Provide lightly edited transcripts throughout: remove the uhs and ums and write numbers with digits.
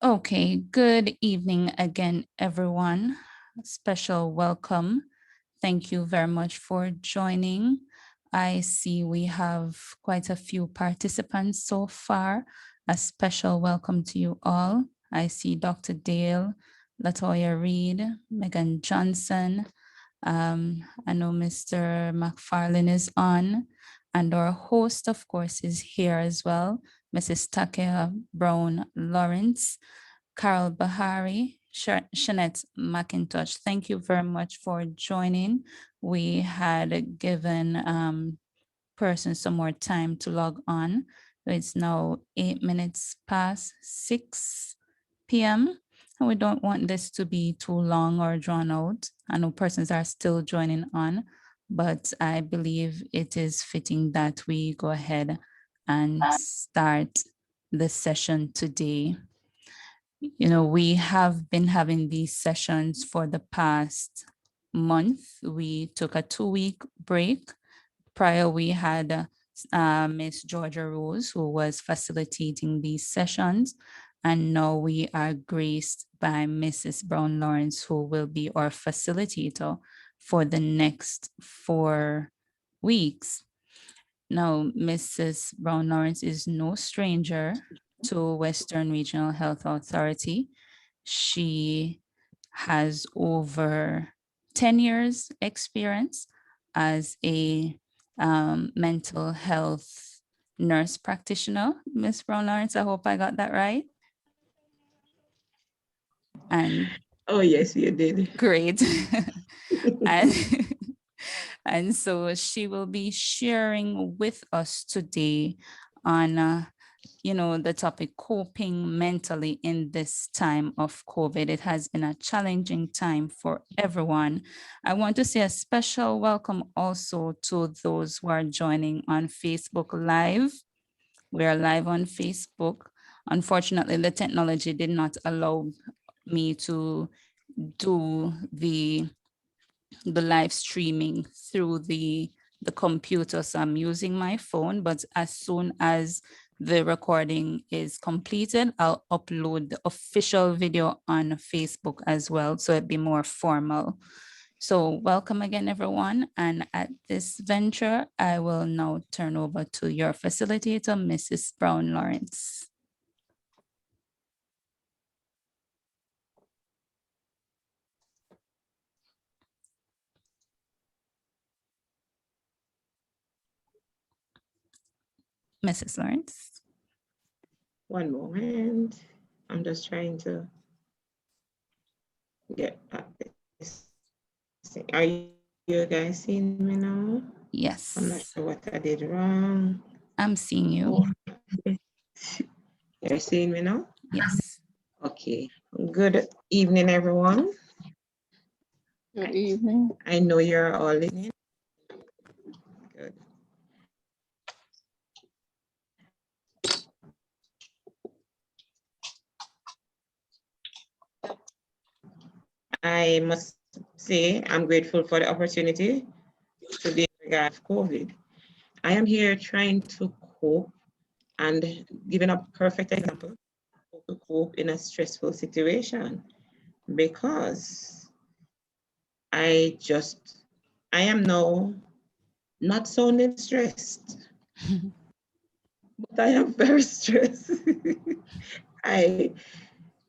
Okay, good evening again, everyone. Special welcome. Thank you very much for joining. I see we have quite a few participants so far. A special welcome to you all. I see Dr. Dale, Latoya Reed, Megan Johnson. I know Mr. McFarlane is on, and our host, of course, is here as well, Mrs. Tackaya Brown Lawrence. Carol Bahari, Shanette McIntosh, thank you very much for joining. We had given persons some more time to log on. It's now 8 minutes past 6 p.m. And we don't want this to be too long or drawn out. I know persons are still joining on, but I believe it is fitting that we go ahead and start the session today. You know, we have been having these sessions for the past month. We took a 2-week break. Prior, we had Miss Georgia Rose, who was facilitating these sessions. And now we are graced by Mrs. Brown Lawrence, who will be our facilitator for the next 4 weeks. Now, Mrs. Brown Lawrence is no stranger to Western Regional Health Authority. She has over 10 years experience as a mental health nurse practitioner. Miss Brown Lawrence, I hope I got that right. And oh yes, you did. Great. and and so she will be sharing with us today on the topic coping mentally in this time of COVID. It has been a challenging time for everyone. I want to say a special welcome also to those who are joining on Facebook Live. We are live on Facebook. Unfortunately, the technology did not allow me to do the live streaming through the computer. So I'm using my phone, but as soon as the recording is completed, I'll upload the official video on Facebook as well, so it'd be more formal. So welcome again, everyone. And at this venture, I will now turn over to your facilitator, Mrs. Brown Lawrence. Mrs. Lawrence. One moment. I'm just trying to get at this. Are you guys seeing me now? Yes. I'm not sure what I did wrong. I'm seeing you. You're seeing me now? Yes. Okay. Good evening, everyone. Good evening. I know you're all listening. Good. I must say I'm grateful for the opportunity to be in regard of COVID. I am here trying to cope and giving a perfect example to cope in a stressful situation, because I am now not sounding stressed, but I am very stressed.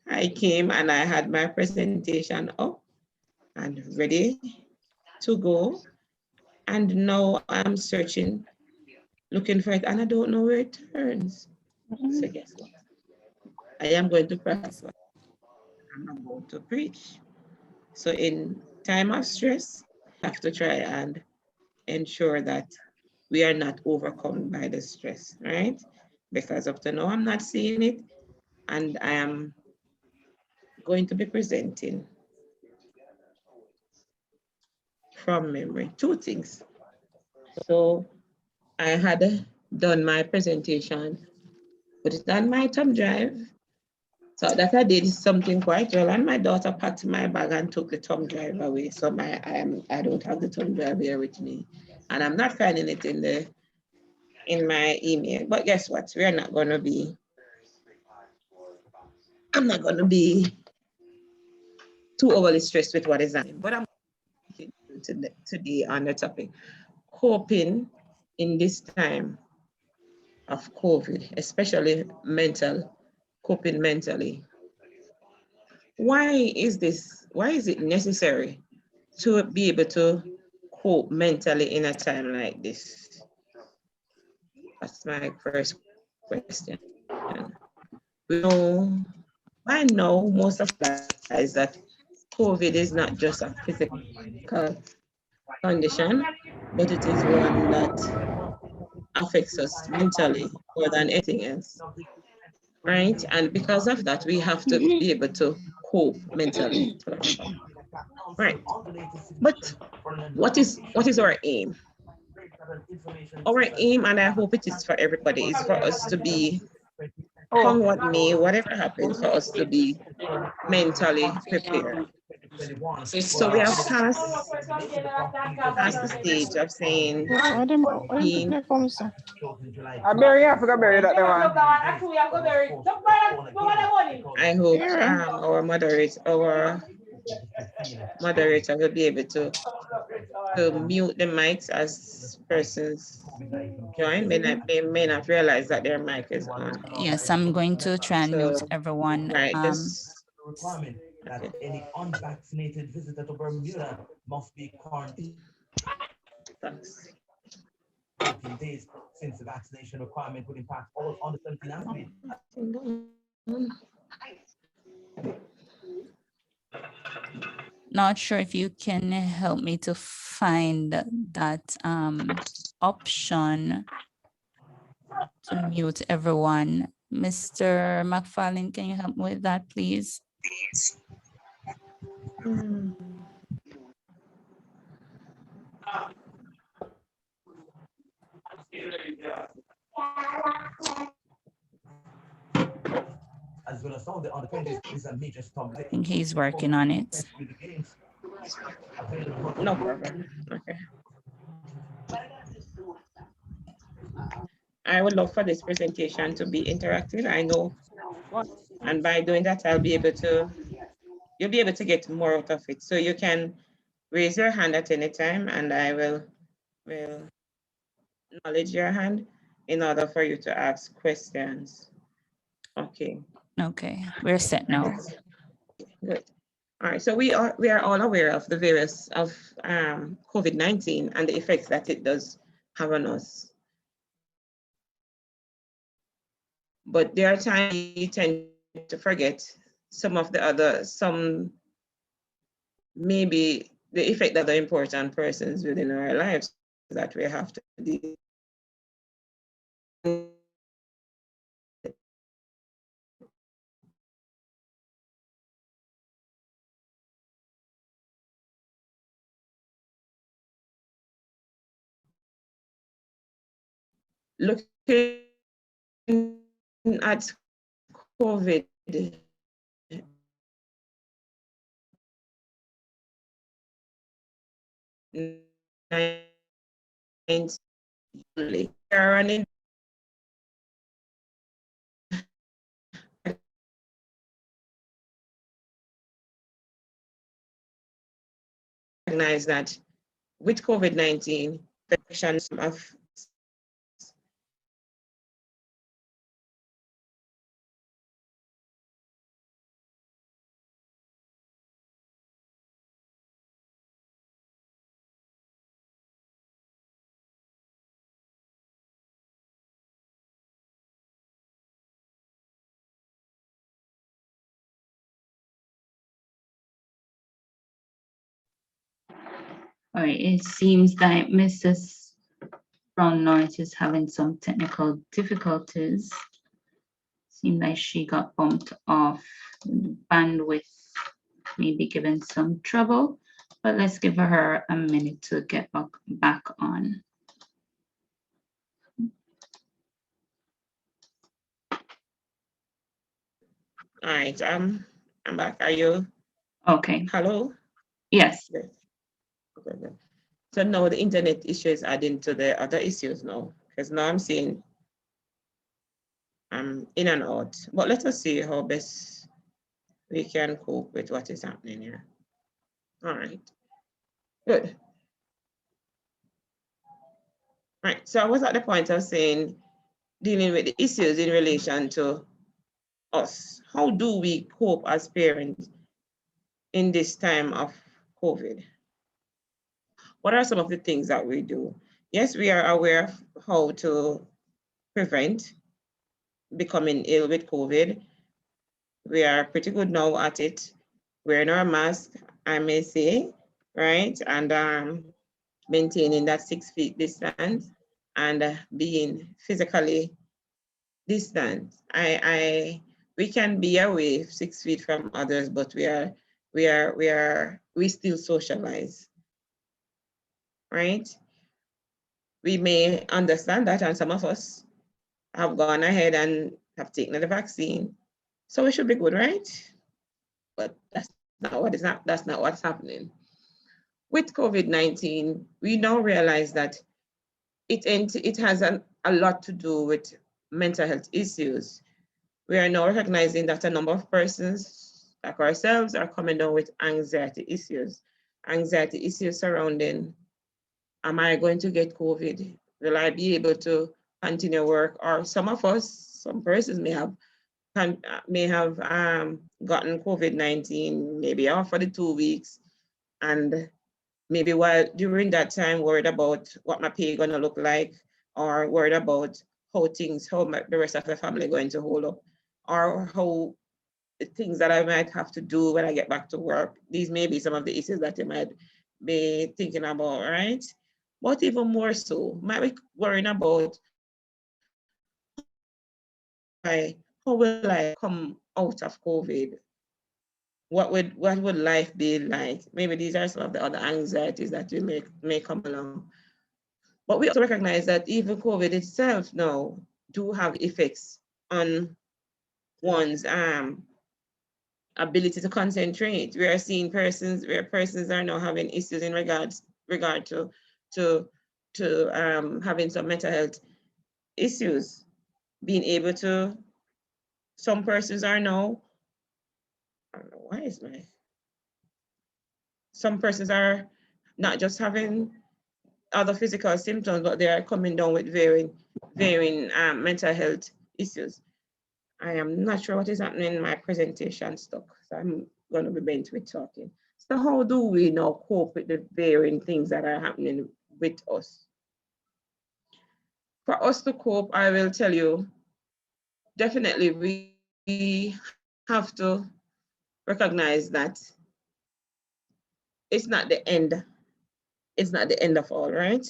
I came and I had my presentation up and ready to go. And now I'm searching, looking for it, and I don't know where it turns. So guess what? I am going to practice what I'm about to preach. So in time of stress, we have to try and ensure that we are not overcome by the stress, right? Because up to now, I'm not seeing it, and I am going to be presenting from memory 2 things. So I had done my presentation, put it on my thumb drive. So that I did something quite well, and my daughter packed my bag and took the thumb drive away. So I don't have the thumb drive here with me, and I'm not finding it in my email. But guess what? We are not going to be I'm not going to be too overly stressed with what is happening, but I'm today on the topic, coping in this time of COVID, especially coping mentally. Why is it necessary to be able to cope mentally in a time like this? That's my first question. We know by now, most of us realize that COVID is not just a physical condition, but it is one that affects us mentally more than anything else, right? And because of that, we have to be able to cope mentally. Right. But what is our aim? Our aim, and I hope it is for everybody, is for us to be, come what may, whatever happens, for us to be mentally prepared. So we have passed the stage of saying being. I bury I forgot bury that one. I hope our moderator will be able to mute the mics as persons join. They may not realize that their mic is on. Yes, I'm going to try and mute So, everyone. right, just Requirement that any unvaccinated visitor to Bermuda must be quarantined thanks. 14 days since the vaccination requirement would impact all under 17 athletes. Not sure if you can help me to find that option to mute everyone. Mr. McFarlane, can you help me with that, please? As well as some of the under 20s, is a major stop. I think he's working on it. No problem. Okay. I would love for this presentation to be interactive. I know, and by doing that, you'll be able to get more out of it. So you can raise your hand at any time, and I will acknowledge your hand in order for you to ask questions. Okay. Okay, we're set now. Good. All right, so we are all aware of the various of COVID-19 and the effects that it does have on us. But there are times we tend to forget maybe the effect of the important persons within our lives that we have to deal. Looking at COVID, we are running recognize that with COVID-19, infections of All right, it seems that Mrs. Brown Norris is having some technical difficulties. Seems like she got bumped off. Bandwidth maybe giving some trouble, but let's give her a minute to get back on. all right, I'm back. Are you? Okay. Hello? Yes. Yes. Okay. So now the internet issue is adding to the other issues now, because now I'm seeing in and out. But let us see how best we can cope with what is happening here. All right, good. Right, so I was at the point of saying, dealing with the issues in relation to us. How do we cope as parents in this time of COVID? What are some of the things that we do? Yes, we are aware of how to prevent becoming ill with COVID. We are pretty good now at it. Wearing our mask, I may say, right? And maintaining that 6 feet distance and being physically distant. We can be away 6 feet from others, but we still socialize, right? We may understand that, and some of us have gone ahead and have taken the vaccine, so we should be good, right? But that's not what's happening. With COVID-19, we now realize that it has a lot to do with mental health issues. We are now recognizing that a number of persons, like ourselves, are coming down with anxiety issues. Anxiety issues surrounding, am I going to get COVID? Will I be able to continue work? Or some of us, some persons may have gotten COVID-19 maybe off for the 2 weeks, and maybe while during that time worried about what my pay gonna look like, or worried about how the rest of the family going to hold up, or how the things that I might have to do when I get back to work. These may be some of the issues that you might be thinking about, right? But even more so, might be worrying about how will I come out of COVID? What would life be like? Maybe these are some of the other anxieties that you may come along. But we also recognize that even COVID itself now do have effects on one's ability to concentrate. We are seeing persons where persons are now having issues in regard to having some mental health issues. Being able to, some persons are now, I don't know why is my, some persons are not just having other physical symptoms, but they are coming down with varying mental health issues. I am not sure what is happening in my presentation stuck, so I'm going to be bent with talking. So how do we now cope with the varying things that are happening with us? For us to cope, I will tell you, definitely we have to recognize that it's not the end. It's not the end of all, right?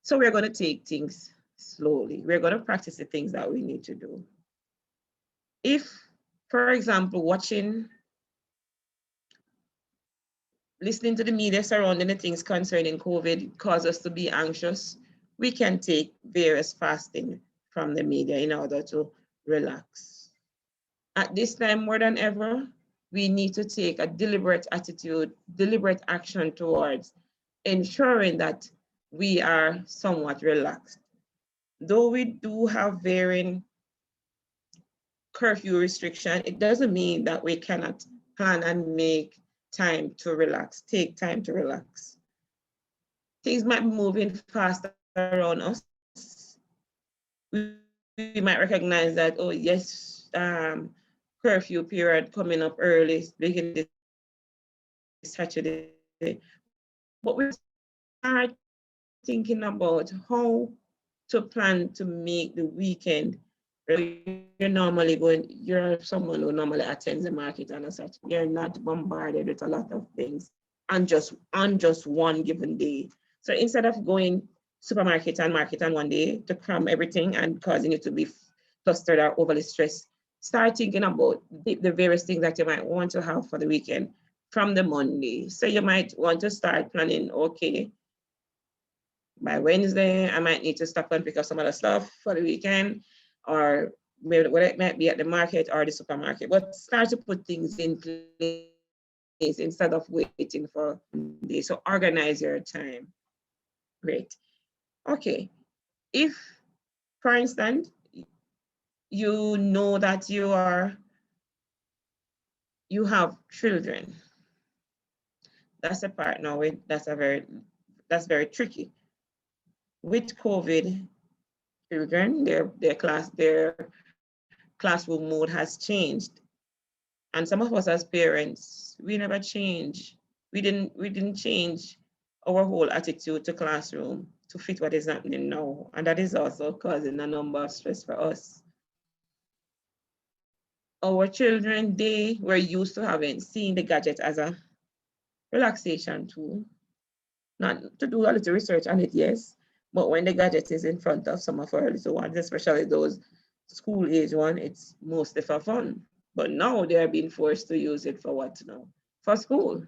So we're going to take things slowly. We're going to practice the things that we need to do. If, for example, listening to the media surrounding the things concerning COVID cause us to be anxious, we can take various fasting from the media in order to relax. At this time, more than ever, we need to take a deliberate attitude, deliberate action towards ensuring that we are somewhat relaxed. Though we do have varying curfew restriction, it doesn't mean that we cannot plan and make time to relax, take time to relax. Things might be moving fast around us. We might recognize that, oh yes, curfew period coming up early, beginning this Saturday. But we start thinking about how to plan to make the weekend. You're someone who normally attends the market on a Saturday. You're not bombarded with a lot of things on just one given day. So instead of going supermarket and market on one day to cram everything and causing you to be flustered or overly stressed, start thinking about the various things that you might want to have for the weekend from the Monday. So you might want to start planning, okay, by Wednesday, I might need to stop and pick up some other stuff for the weekend, or maybe what it might be at the market or the supermarket. But start to put things in place instead of waiting for Monday. So organize your time. Great. Okay. If, for instance, you know that you you have children. That's a part now. That's very tricky. With COVID, children, their classroom mode has changed. And some of us as parents, we never change. We didn't change our whole attitude to classroom to fit what is happening now. And that is also causing a number of stress for us. Our children, they were used to seeing the gadget as a relaxation tool, not to do a little research on it, yes, but when the gadget is in front of some of our little ones, especially those school age one, it's mostly for fun. But now they are being forced to use it for what now? For school.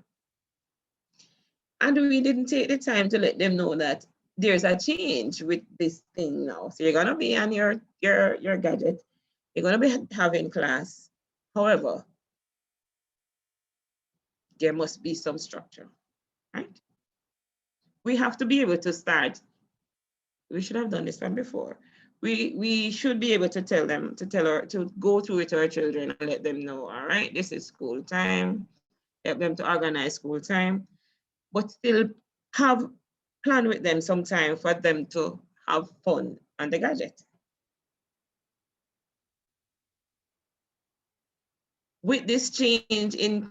And we didn't take the time to let them know that there's a change with this thing now. So you're gonna be on your gadget, you're gonna be having class. However, there must be some structure, right? We have to be able to start. We should have done this from before. We should be able to to go through with our children and let them know, all right, this is school time, help them to organize school time, but still have plan with them some time for them to have fun on the gadget. With this change in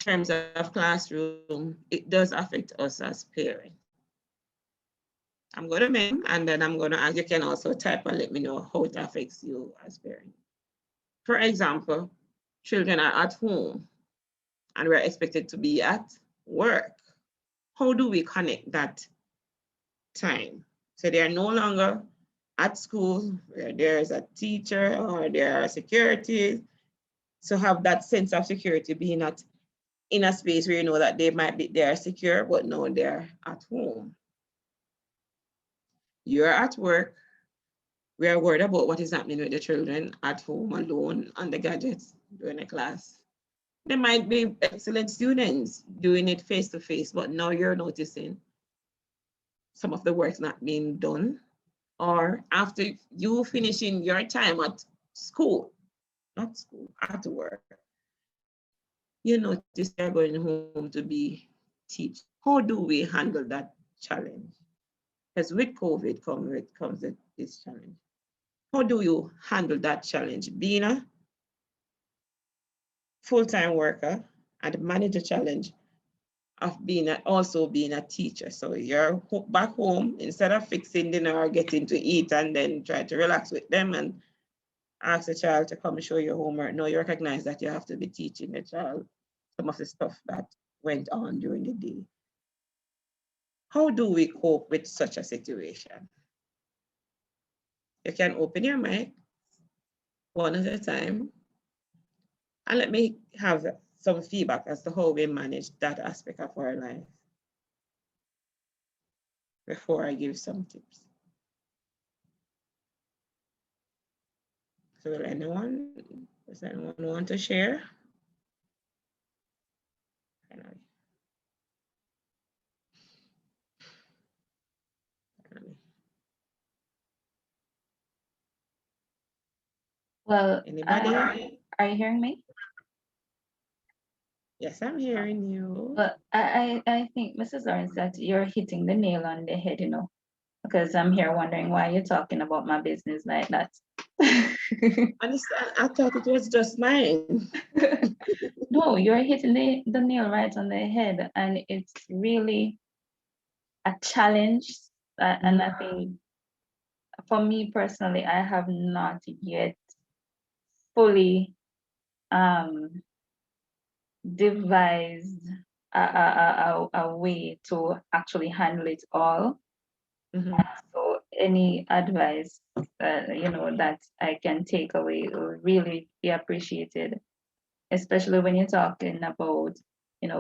terms of classroom, it does affect us as parents. I'm going to mention, and then I'm going to ask, you can also type and let me know how it affects you as parents. For example, children are at home and we're expected to be at work. How do we connect that time? So they are no longer at school where there's a teacher or there are security. So have that sense of security being in a space where you know that they are secure, but no, they're at home. You're at work. We are worried about what is happening with the children at home alone on the gadgets during a class. They might be excellent students doing it face to face, but now you're noticing some of the work's not being done. Or after you finishing your time at school, not school, at work, you notice they're going home to be teach. How do we handle that challenge? Because with COVID comes this challenge. How do you handle that challenge? Being a full-time worker and manage a challenge of also being a teacher. So you're back home, instead of fixing dinner or getting to eat and then try to relax with them and ask the child to come show you homework. No, you recognize that you have to be teaching the child some of the stuff that went on during the day. How do we cope with such a situation? You can open your mic one at a time and let me have some feedback as to how we manage that aspect of our life before I give some tips. So does anyone want to share? Well, Anybody? are you hearing me? Yes, I'm hearing you. Well, I think, Mrs. Lawrence, that you're hitting the nail on the head, because I'm here wondering why you're talking about my business like that. Understand? I thought it was just mine. No, you're hitting the nail right on the head, and it's really a challenge. And I think for me personally, I have not yet fully devised a way to actually handle it all. So any advice that I can take away will really be appreciated, especially when you're talking about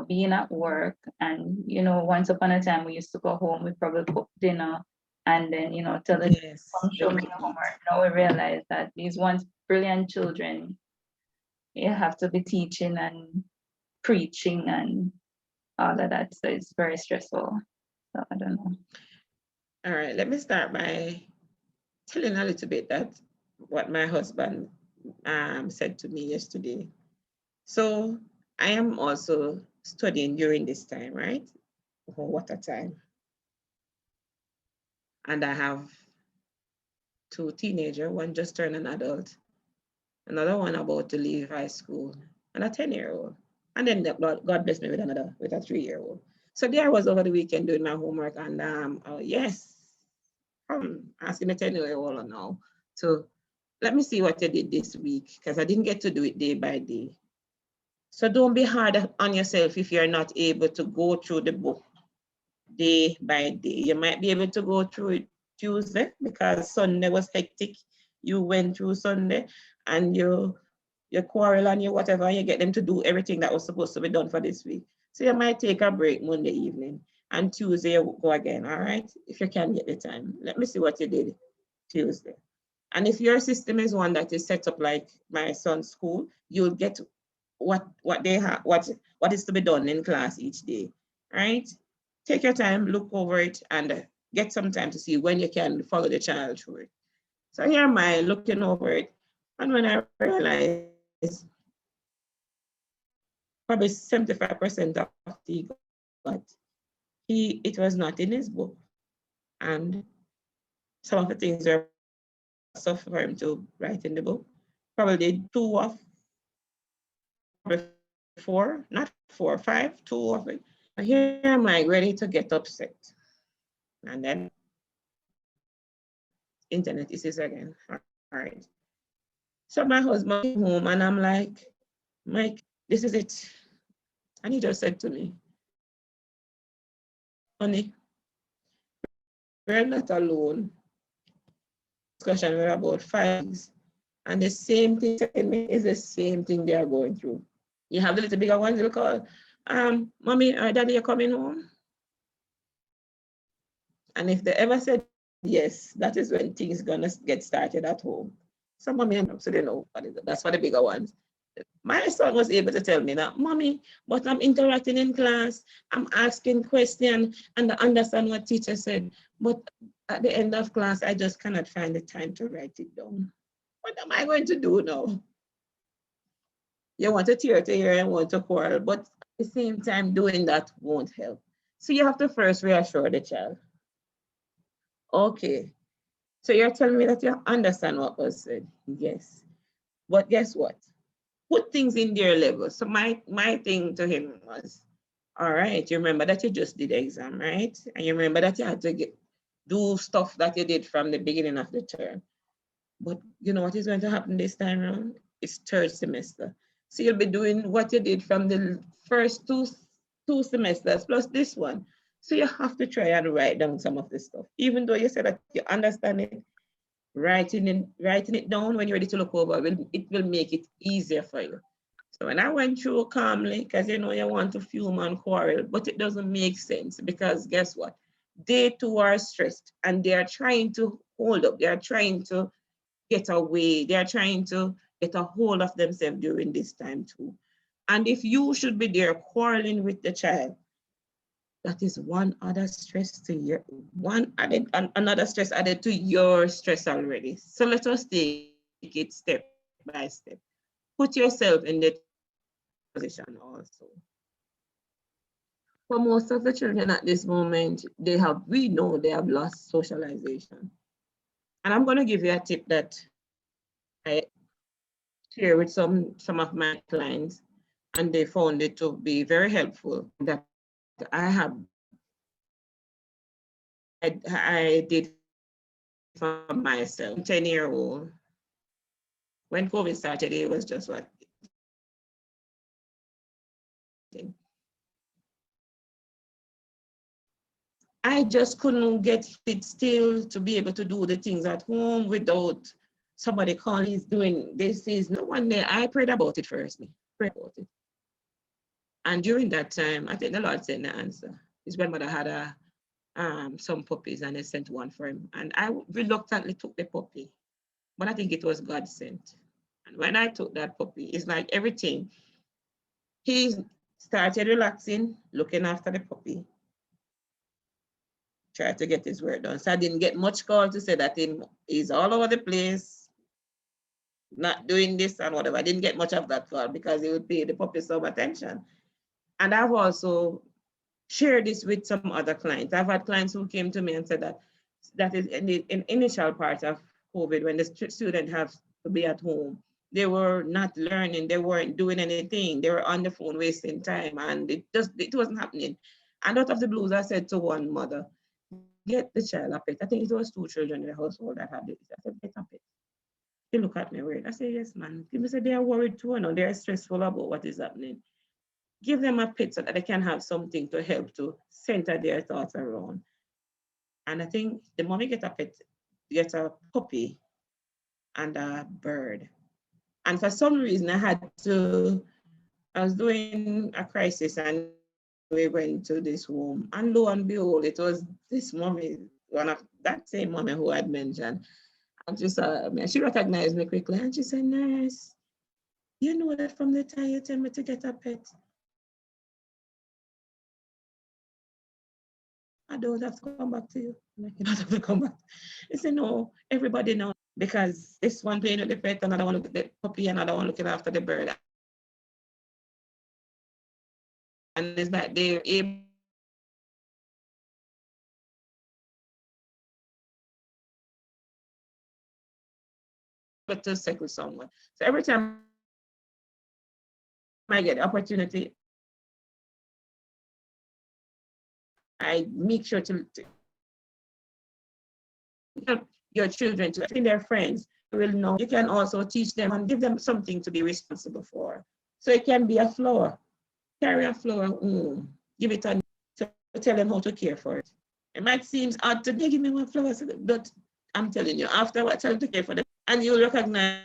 being at work. And once upon a time we used to go home, we probably cook dinner and then tell the Yes, come show me your homework. Now we realize that these once brilliant children, you have to be teaching and preaching and all of that, so it's very stressful. So I don't know. All right, let me start by telling a little bit that what my husband said to me yesterday. So I am also studying during this time, right? Oh, what a time. And I have two teenagers, one just turned an adult, another one about to leave high school, and a 10-year-old. And then God blessed me with another, with a 3-year-old. So there I was over the weekend doing my homework, and oh yes, asking a 10-year-old now to let me see what you did this week, because I didn't get to do it day by day. So don't be hard on yourself if you're not able to go through the book day by day. You might be able to go through it Tuesday because Sunday was hectic. You went through Sunday and you quarrel and you whatever, and you get them to do everything that was supposed to be done for this week. So you might take a break Monday evening and Tuesday you go again, all right? If you can get the time. Let me see what you did Tuesday. And if your system is one that is set up like my son's school, you'll get what they have, what is to be done in class each day, right? Take your time, look over it, and get some time to see when you can follow the child through it. So here am I looking over it, and when I realized probably 75% of the got, it was not in his book, and some of the things are tough for him to write in the book. Probably two of four, not four, five, two of it. And here am I ready to get upset. And then internet issues again. All right. So my husband came home and I'm like, Mike, this is it. And he just said to me, honey, we're not alone. Discussion we're about 5 weeks. And the same thing is the same thing they are going through. You have the little bigger ones, they'll call, mommy or daddy, you're coming home. And if they ever said yes, that is when things gonna get started at home. Some mommy and so they know that's for the bigger ones. My son was able to tell me that, mommy, but I'm interacting in class, I'm asking questions, and I understand what teacher said. But at the end of class, I just cannot find the time to write it down. What am I going to do now? You want to tear to hear and want to quarrel, but at the same time, doing that won't help. So you have to first reassure the child. Okay, so you're telling me that you understand what was said? Yes. But guess what? Put things in their level. So my thing to him was, all right, you remember that you just did the exam, right? And you remember that you had to do stuff that you did from the beginning of the term. But you know what is going to happen this time around? It's third semester. So you'll be doing what you did from the first two semesters plus this one. So you have to try and write down some of this stuff. Even though you said that you understand it, writing it down when you're ready to look over, it will make it easier for you. So when I went through calmly, because you know you want to fume and quarrel, but it doesn't make sense because guess what? They too are stressed and they are trying to hold up. They are trying to get away. They are trying to get a hold of themselves during this time too. And if you should be there quarreling with the child, that is one other stress to your another stress added to your stress already. So let us take it step by step. Put yourself in the position also. For most of the children at this moment, we know they have lost socialization. And I'm going to give you a tip that I share with some of my clients, and they found it to be very helpful. That I have, I did for myself. 10-year-old. When COVID started, it was just what. I just couldn't get it still to be able to do the things at home without somebody calling, he's doing this. Is no one there. I prayed about it first. Prayed about it. And during that time, I think the Lord sent the answer. His grandmother had some puppies and they sent one for him. And I reluctantly took the puppy, but I think it was God sent. And when I took that puppy, it's like everything. He started relaxing, looking after the puppy, tried to get his work done. So I didn't get much call to say that he's all over the place. not doing this and whatever. I didn't get much of that call because it would pay the puppy some attention. And I've also shared this with some other clients. I've had clients who came to me and said that is in the initial part of COVID, when the student have to be at home, they were not learning, they weren't doing anything, they were on the phone wasting time, and it wasn't happening. And out of the blues, I said to one mother, get the child a pet. I think it was 2 children in the household that had it. I said, get a pet. They look at me weird. I say, yes, man. People say they are worried too, and they're stressful about what is happening. Give them a pet so that they can have something to help to center their thoughts around. And I think the mommy get a pet, get a puppy and a bird. And for some reason, I was doing a crisis and we went to this home. And lo and behold, it was this mommy, one of that same mommy who I'd mentioned. And she saw me, she recognized me quickly and she said, nurse, you know that from the time you tell me to get a pet, I don't have to come back to you. I don't have to come back. They say, no, everybody knows because this one playing with the pet, another one looking at the puppy, another one looking after the bird. And it's like they're able to settle someone. So every time I get the opportunity, I make sure to help your children to their friends will know. You can also teach them and give them something to be responsible for. So it can be a flower. Carry a flower home, give it a to tell them how to care for it. It might seem odd to give me one flower, but I'm telling you, after I tell them to care for them, and you'll recognize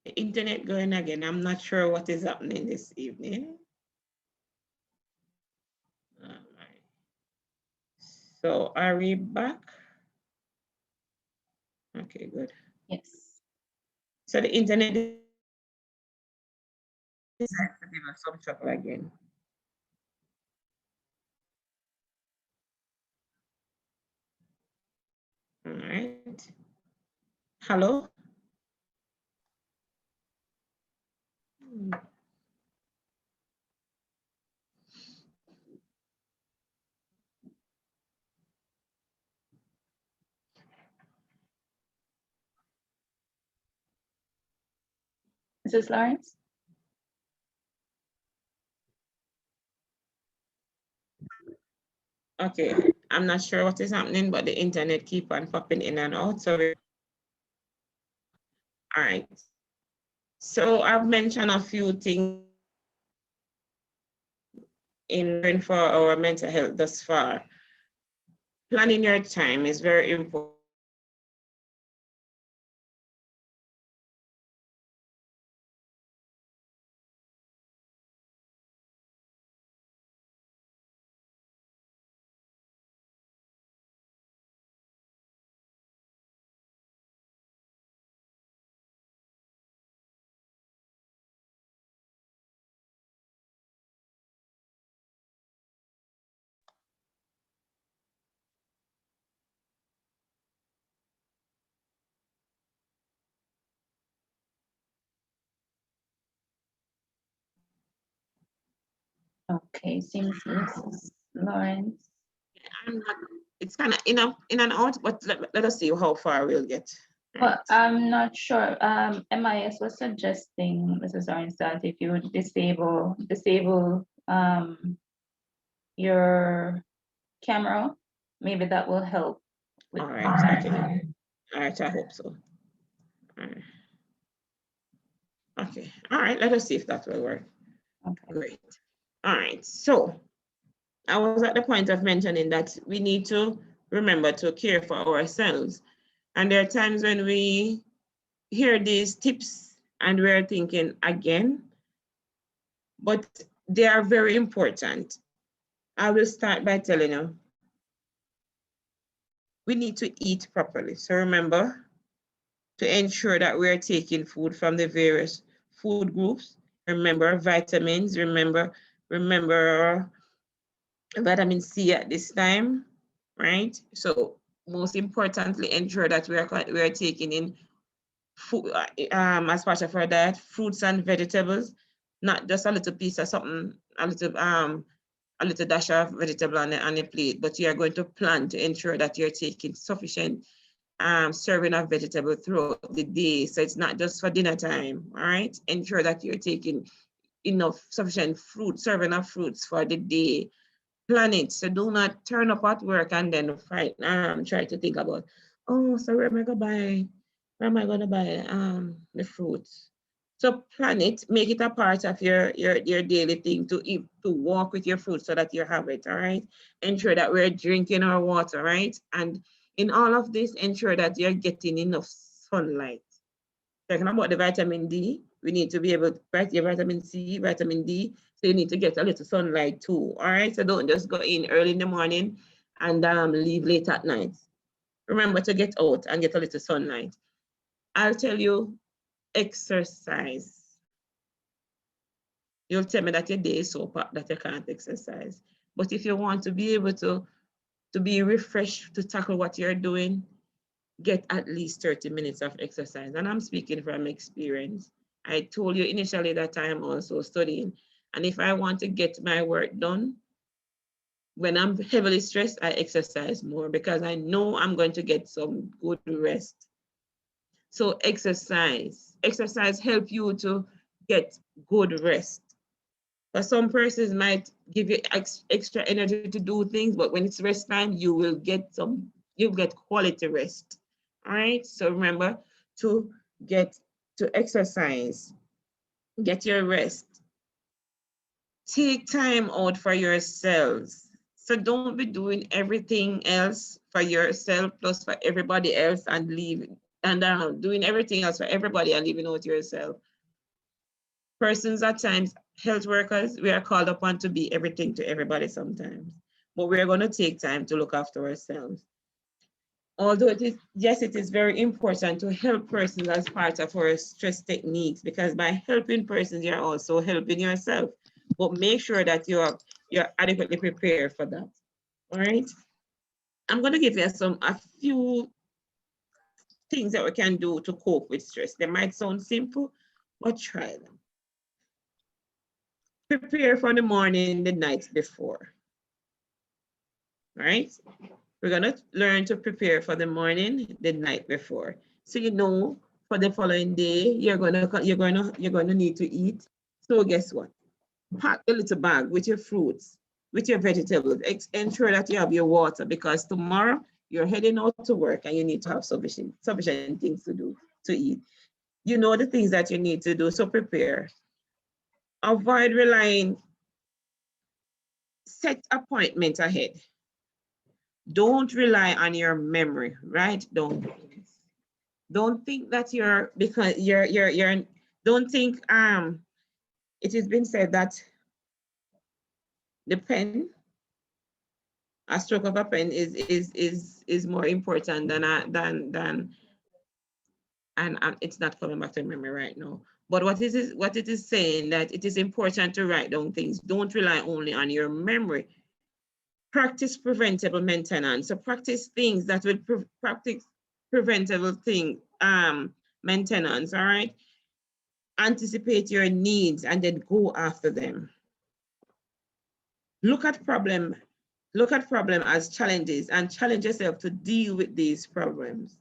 the internet going again. I'm not sure what is happening this evening. All right. So are we back? Okay, good. Yes. So the internet is to give us some trouble again. All right. Hello? Mrs. Lawrence? Okay, I'm not sure what is happening, but the internet keep on popping in and out. So, all right. So I've mentioned a few things in for our mental health thus far. Planning your time is very important. Okay, seems Mrs. Lawrence. It's kind of in and out, but let us see how far we'll get. Well, I'm not sure. MIS was suggesting, Mrs. Lawrence, that if you would disable your camera, maybe that will help. All right, okay. All right, I hope so. All right. Okay, all right, let us see if that will work. Okay. Great. All right, so I was at the point of mentioning that we need to remember to care for ourselves. And there are times when we hear these tips and we're thinking again, but they are very important. I will start by telling you, we need to eat properly. So remember to ensure that we're taking food from the various food groups. Remember vitamins, remember vitamin C at this time, right? So most importantly, ensure that we are taking in food as part of our diet, fruits and vegetables, not just a little piece of something, a little dash of vegetable on the plate, but you are going to plan to ensure that you're taking sufficient serving of vegetable throughout the day. So it's not just for dinner time, all right? Ensure that you're taking enough sufficient serving of fruits for the day. Plan it. So do not turn up at work and then try to think about, oh, so where am I gonna buy the fruits? So plan it, make it a part of your daily thing to eat, to walk with your fruit so that you have it, all right? Ensure that we're drinking our water, right? And in all of this, ensure that you're getting enough sunlight. Talking about the vitamin D, we need to be able to get your vitamin C, vitamin D, so you need to get a little sunlight too, all right? So don't just go in early in the morning and leave late at night. Remember to get out and get a little sunlight. I'll tell you, exercise. You'll tell me that your day is so packed that you can't exercise. But if you want to be able to be refreshed to tackle what you're doing, get at least 30 minutes of exercise. And I'm speaking from experience. I told you initially that I am also studying. And if I want to get my work done, when I'm heavily stressed, I exercise more because I know I'm going to get some good rest. So exercise help you to get good rest. But some persons might give you extra energy to do things, but when it's rest time, you'll get quality rest. All right. So remember to get to exercise, get your rest, take time out for yourselves. So don't be doing everything else for yourself plus for everybody else and doing everything else for everybody and leaving out yourself. Persons at times, health workers, we are called upon to be everything to everybody sometimes, but we're going to take time to look after ourselves. Although yes, it is very important to help persons as part of our stress techniques, because by helping persons, you're also helping yourself. But make sure that you're adequately prepared for that. All right. I'm going to give you a few things that we can do to cope with stress. They might sound simple, but try them. Prepare for the morning the night before. All right. We're gonna learn to prepare for the morning the night before. So you know for the following day you're gonna need to eat. So guess what? Pack a little bag with your fruits, with your vegetables. Ensure that you have your water because tomorrow you're heading out to work and you need to have sufficient things to do to eat. You know the things that you need to do, so prepare. Avoid relying, set appointments ahead. Don't rely on your memory, right? Don't think that because you're don't think it has been said that the pen, a stroke of a pen is more important than and it's not coming back to memory right now. But what it is saying that it is important to write down things. Don't rely only on your memory. Practice preventable maintenance. So practice things that will practice preventable maintenance. All right. Anticipate your needs and then go after them. Look at problem as challenges and challenge yourself to deal with these problems.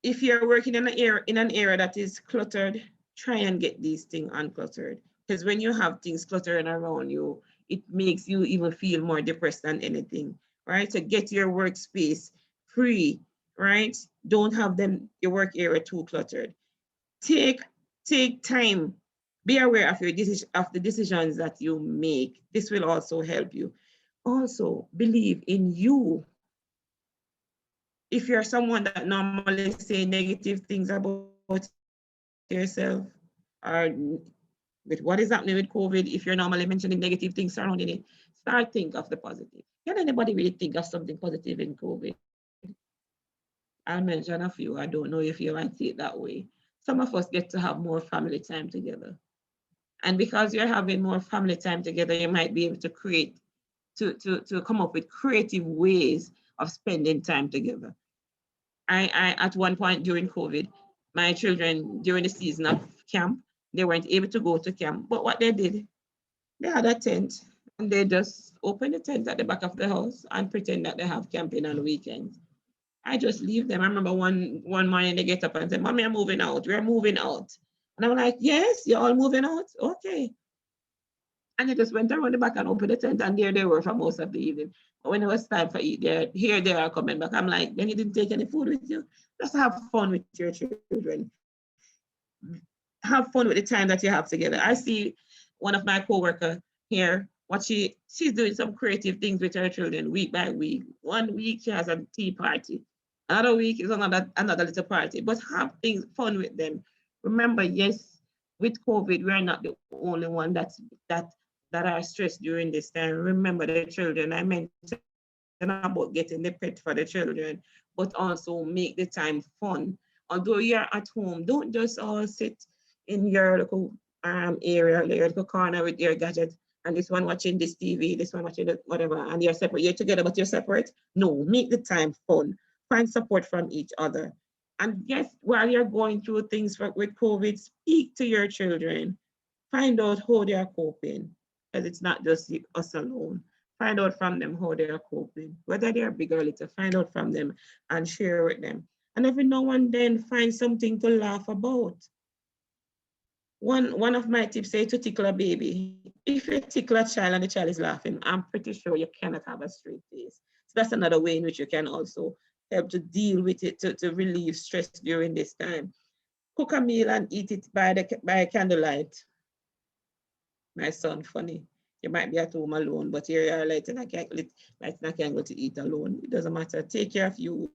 If you're working in an area that is cluttered, try and get these things uncluttered. Because when you have things cluttering around you, it makes you even feel more depressed than anything, right? So get your workspace free, right? Don't have your work area too cluttered. Take time. Be aware of the decisions that you make. This will also help you. Also, believe in you. If you're someone that normally say negative things about yourself, or with what is happening with COVID, if you're normally mentioning negative things surrounding it, Start think of the positive. Can anybody really think of something positive in COVID? I'll mention a few. I don't know if you might see it that way. Some of us get to have more family time together. And because you're having more family time together, you might be able to create, to come up with creative ways of spending time together. I at one point during COVID, my children during the season of camp, they weren't able to go to camp. But what they did, they had a tent and they just opened the tent at the back of the house and pretend that they have camping on the weekends. I just leave them. I remember one morning they get up and say, "Mommy, I'm moving out. We're moving out." And I'm like, "Yes, you're all moving out? Okay." And they just went around the back and opened the tent, and there they were for most of the evening. But when it was time for eat, they are coming back. I'm like, then you didn't take any food with you? Just have fun with your children. Have fun with the time that you have together. I see one of my coworker here, she's doing some creative things with her children week by week. One week she has a tea party. Another week is another little party. But have things fun with them. Remember, yes, with COVID, we are not the only one that are stressed during this time. Remember the children. I mentioned about getting the pet for the children, but also make the time fun. Although you're at home, don't just all sit in your little area, your little corner with your gadget, and this one watching this TV, this one watching the whatever, and you're separate. You're together, but you're separate. No, make the time fun. Find support from each other. And yes, while you're going through things with COVID, speak to your children. Find out how they are coping, because it's not just us alone. Find out from them how they are coping, whether they are big or little. Find out from them and share with them. And every now and then, find something to laugh about. One of my tips say to tickle a baby. If you tickle a child and the child is laughing, I'm pretty sure you cannot have a straight face. So that's another way in which you can also help to deal with it, to relieve stress during this time. Cook a meal and eat it by candlelight. My son, funny. You might be at home alone, but here you are lighting a candle to eat alone. It doesn't matter. Take care of you.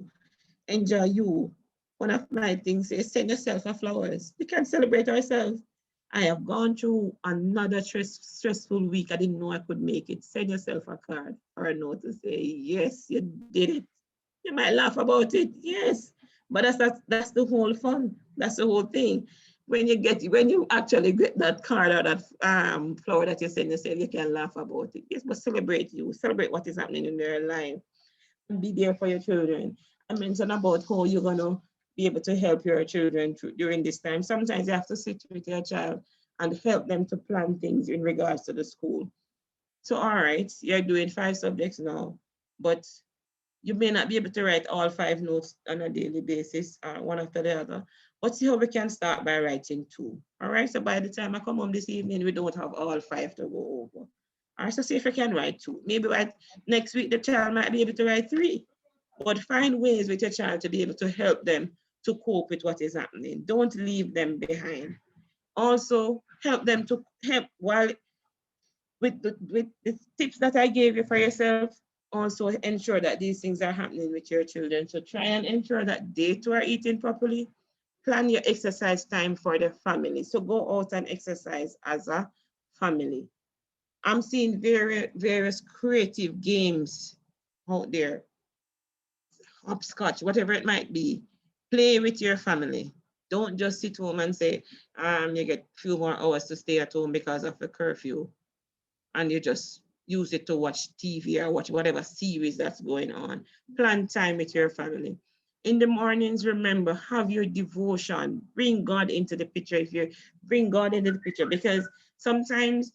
Enjoy you. One of my things is send yourself a flowers. We can celebrate ourselves. I have gone through another stressful week. I didn't know I could make it. Send yourself a card or a note to say, yes, you did it. You might laugh about it, yes. But that's the whole fun. That's the whole thing. When you actually get that card or that flower that you send yourself, you can laugh about it. Yes, but celebrate you. Celebrate what is happening in their life. And be there for your children. I mentioned about how you're gonna be able to help your children during this time. Sometimes you have to sit with your child and help them to plan things in regards to the school. So, all right, you're doing 5 subjects now, but you may not be able to write all 5 notes on a daily basis, one after the other. But see how we can start by writing 2. All right, so by the time I come home this evening, we don't have all 5 to go over. All right, so see if we can write 2. Maybe next week the child might be able to write 3. But find ways with your child to be able to help them to cope with what is happening. Don't leave them behind. Also, help them to help while with the tips that I gave you for yourself. Also ensure that these things are happening with your children. So try and ensure that they too are eating properly. Plan your exercise time for the family. So go out and exercise as a family. I'm seeing various creative games out there, hopscotch, whatever it might be. Play with your family. Don't just sit home and say, you get a few more hours to stay at home because of the curfew, and you just use it to watch TV or watch whatever series that's going on. Plan time with your family. In the mornings, remember, have your devotion. Bring God into the picture. If you bring God into the picture, because sometimes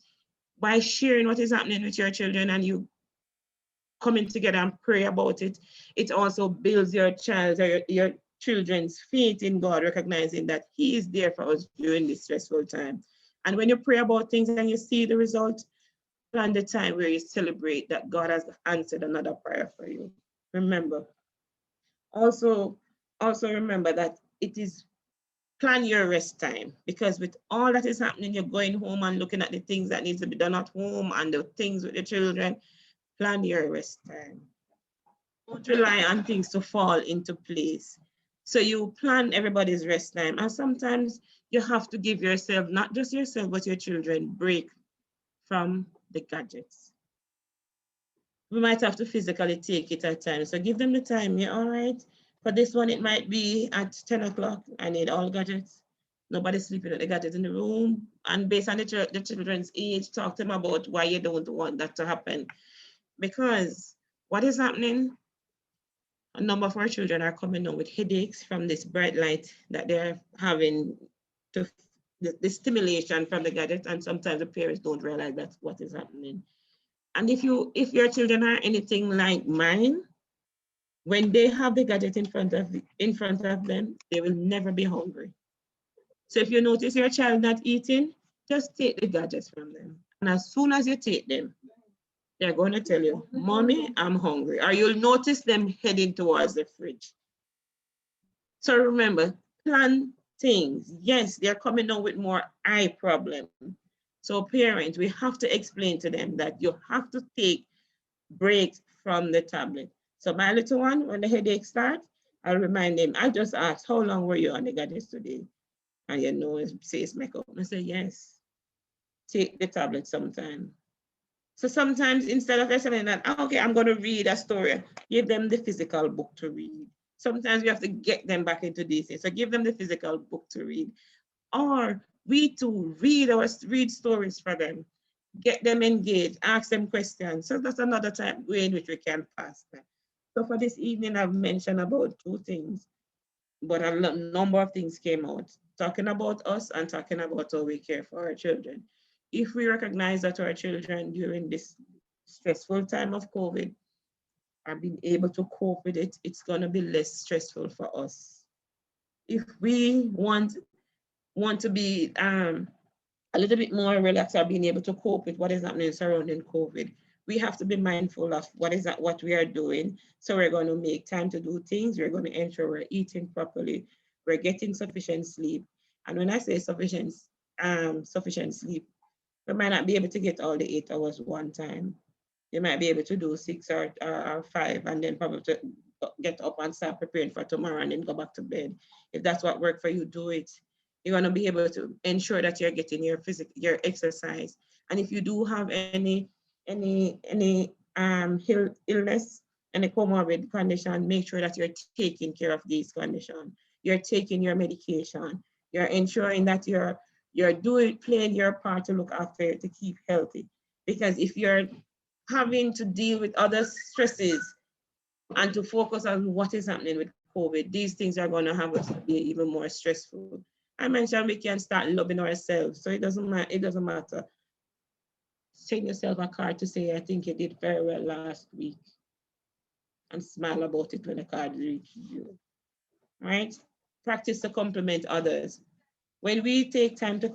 by sharing what is happening with your children and you coming together and pray about it, it also builds your child or your children's faith in God, recognizing that He is there for us during this stressful time. And when you pray about things and you see the result, plan the time where you celebrate that God has answered another prayer for you. Remember, also, also remember that it is plan your rest time, because with all that is happening, you're going home and looking at the things that needs to be done at home and the things with the children. Plan your rest time. Don't rely on things to fall into place. So you plan everybody's rest time. And sometimes you have to give yourself, not just yourself, but your children, break from the gadgets. we might have to physically take it at times. So give them the time. Yeah, all right. For this one, it might be at 10 o'clock. I need all gadgets. Nobody's sleeping with the gadgets in the room. And based on the children's age, talk to them about why you don't want that to happen. Because what is happening? A number of our children are coming out with headaches from this bright light that they're having to the stimulation from the gadget, and sometimes the parents don't realize that's what is happening. And if your children are anything like mine, when they have the gadget in front of them, they will never be hungry. So if you notice your child not eating, just take the gadgets from them. And as soon as you take them, they're going to tell you, Mommy, I'm hungry. Or you'll notice them heading towards the fridge. So remember, plan things. Yes, they're coming out with more eye problem. So parents, we have to explain to them that you have to take breaks from the tablet. So my little one, when the headache starts, I'll remind him, I just asked, how long were you on the gadgets today? And you know, it says makeup. I say, yes, take the tablet sometime. So sometimes instead of saying that, okay, I'm going to read a story, give them the physical book to read. Sometimes we have to get them back into this. So give them the physical book to read. Or we too read stories for them, get them engaged, ask them questions. So that's another way in which we can pass them. So for this evening, I've mentioned about 2 things, but a number of things came out, talking about us and talking about how we care for our children. If we recognize that our children during this stressful time of COVID are being able to cope with it, it's going to be less stressful for us. If we want to be a little bit more relaxed or being able to cope with what is happening surrounding COVID, we have to be mindful of what we are doing. So we're going to make time to do things. We're going to ensure we're eating properly. We're getting sufficient sleep. And when I say sufficient sleep, we might not be able to get all the 8 hours one time. You might be able to do 6 or 5, and then probably to get up and start preparing for tomorrow and then go back to bed. If that's what works for you, do it. You're going to be able to ensure that you're getting your exercise. And if you do have any illness, any comorbid condition, make sure that you're taking care of these conditions. You're taking your medication. You're ensuring that you're playing your part to look after it, to keep healthy. Because if you're having to deal with other stresses and to focus on what is happening with COVID, these things are going to have us be even more stressful. I mentioned we can start loving ourselves. So it doesn't matter. Send yourself a card to say, I think you did very well last week, and smile about it when the card reaches you. Right? Practice to compliment others. When we take time to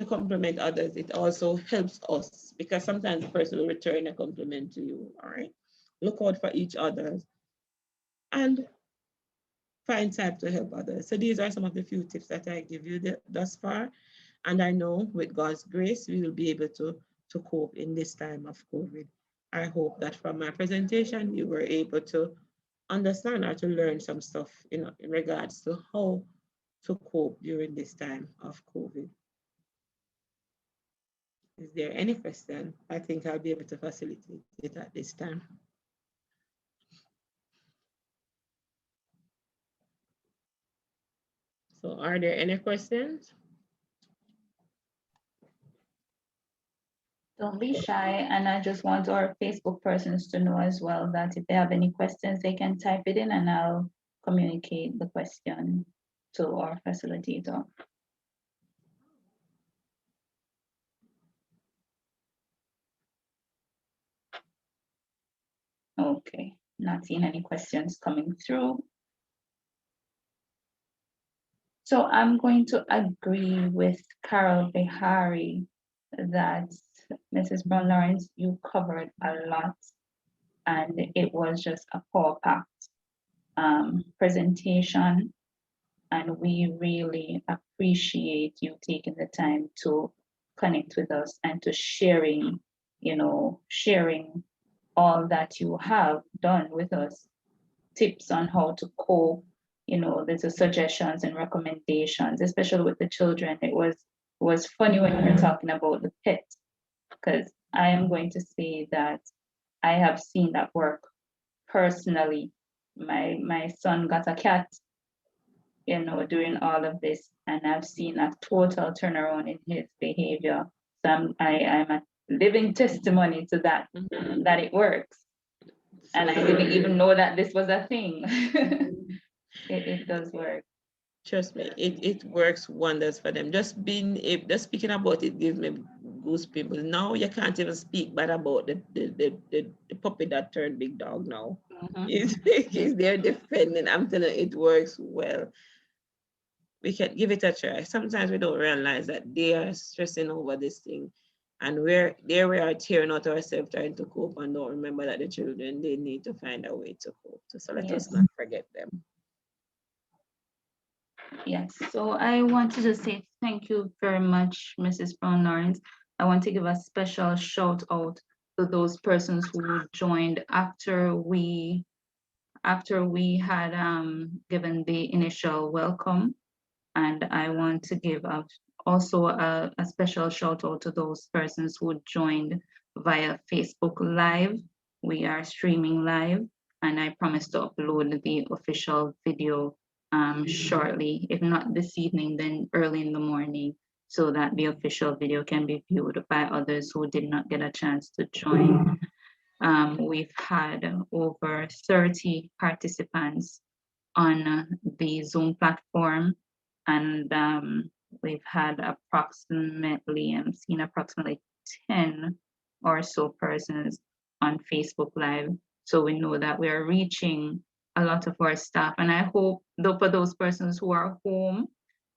compliment others, it also helps us, because sometimes the person will return a compliment to you. All right. Look out for each other and find time to help others. So these are some of the few tips that I give you thus far. And I know with God's grace, we will be able to cope in this time of COVID. I hope that from my presentation, you were able to understand or to learn some stuff in regards to how to cope during this time of COVID. Is there any question? I think I'll be able to facilitate it at this time. So are there any questions? Don't be shy. And I just want our Facebook persons to know as well that if they have any questions, they can type it in and I'll communicate the question to our facilitator. Okay, not seeing any questions coming through. So I'm going to agree with Carol Behari that Mrs. Brown Lawrence, you covered a lot, and it was just a power-packed presentation. And we really appreciate you taking the time to connect with us and to sharing all that you have done with us, tips on how to cope, there's a suggestions and recommendations, especially with the children. It was funny when you were talking about the pet, because I am going to say that I have seen that work personally. My son got a cat, during all of this, and I've seen a total turnaround in his behavior. So I'm a living testimony to that, that it works. And I didn't even know that this was a thing. It does work. Trust me, it works wonders for them. Just speaking about it gives me goosebumps. Now you can't even speak bad about the puppy that turned big dog now. He's there defending. I'm telling you, it works well. We can give it a try. Sometimes we don't realize that they are stressing over this thing. And we are tearing out ourselves trying to cope and don't remember that the children, they need to find a way to cope. So let us not forget them. Yes, so I want to just say thank you very much, Mrs. Brown Lawrence. I want to give a special shout out to those persons who joined after we had given the initial welcome. And I want to give also a special shout out to those persons who joined via Facebook Live. We are streaming live, and I promise to upload the official video shortly, if not this evening, then early in the morning, so that the official video can be viewed by others who did not get a chance to join. We've had over 30 participants on the Zoom platform, and we've had approximately, I'm seeing approximately 10 or so persons on Facebook Live. So we know that we are reaching a lot of our staff. And I hope, though, for those persons who are home,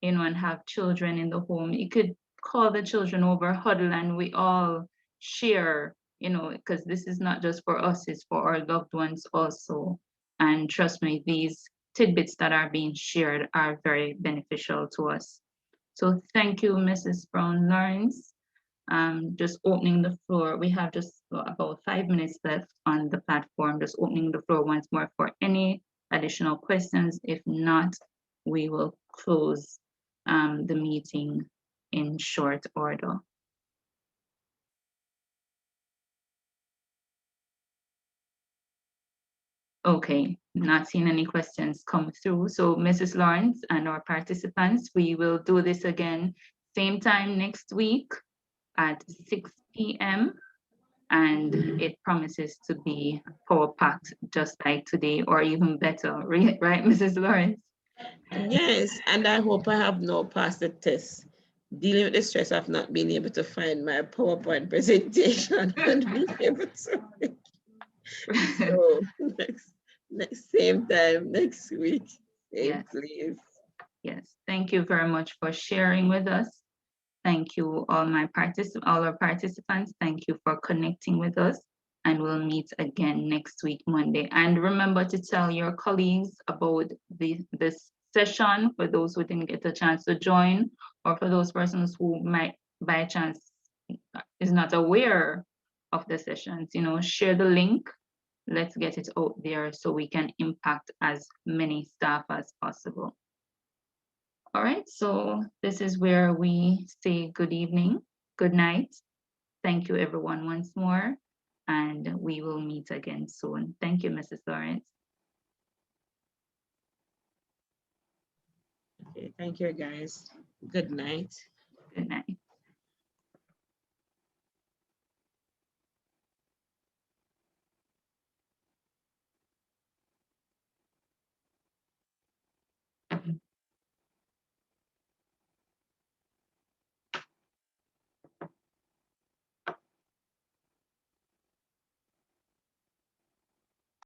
and have children in the home, you could call the children over, huddle, and we all share, because this is not just for us, it's for our loved ones also. And trust me, these tidbits that are being shared are very beneficial to us. So thank you, Mrs. Brown Lawrence. Just opening the floor. We have just about 5 minutes left on the platform. Just opening the floor once more for any additional questions. If not, we will close the meeting in short order. Okay, not seeing any questions come through. So Mrs. Lawrence and our participants, we will do this again, same time next week at 6 p.m. And it promises to be power-packed just like today, or even better, right, Mrs. Lawrence? Yes, and I hope I have now passed the test. Dealing with the stress of not being able to find my PowerPoint presentation and being able to make it. So next same time next week. Same place. Yes, thank you very much for sharing with us. Thank you, all our participants. Thank you for connecting with us, and we'll meet again next week, Monday. And remember to tell your colleagues about this session for those who didn't get a chance to join, or for those persons who might, by chance, is not aware of the sessions. Share the link. Let's get it out there so we can impact as many staff as possible. All right, so this is where we say good evening, good night. Thank you, everyone, once more, and we will meet again soon. Thank you, Mrs. Lawrence. Okay, thank you, guys. Good night. Good night.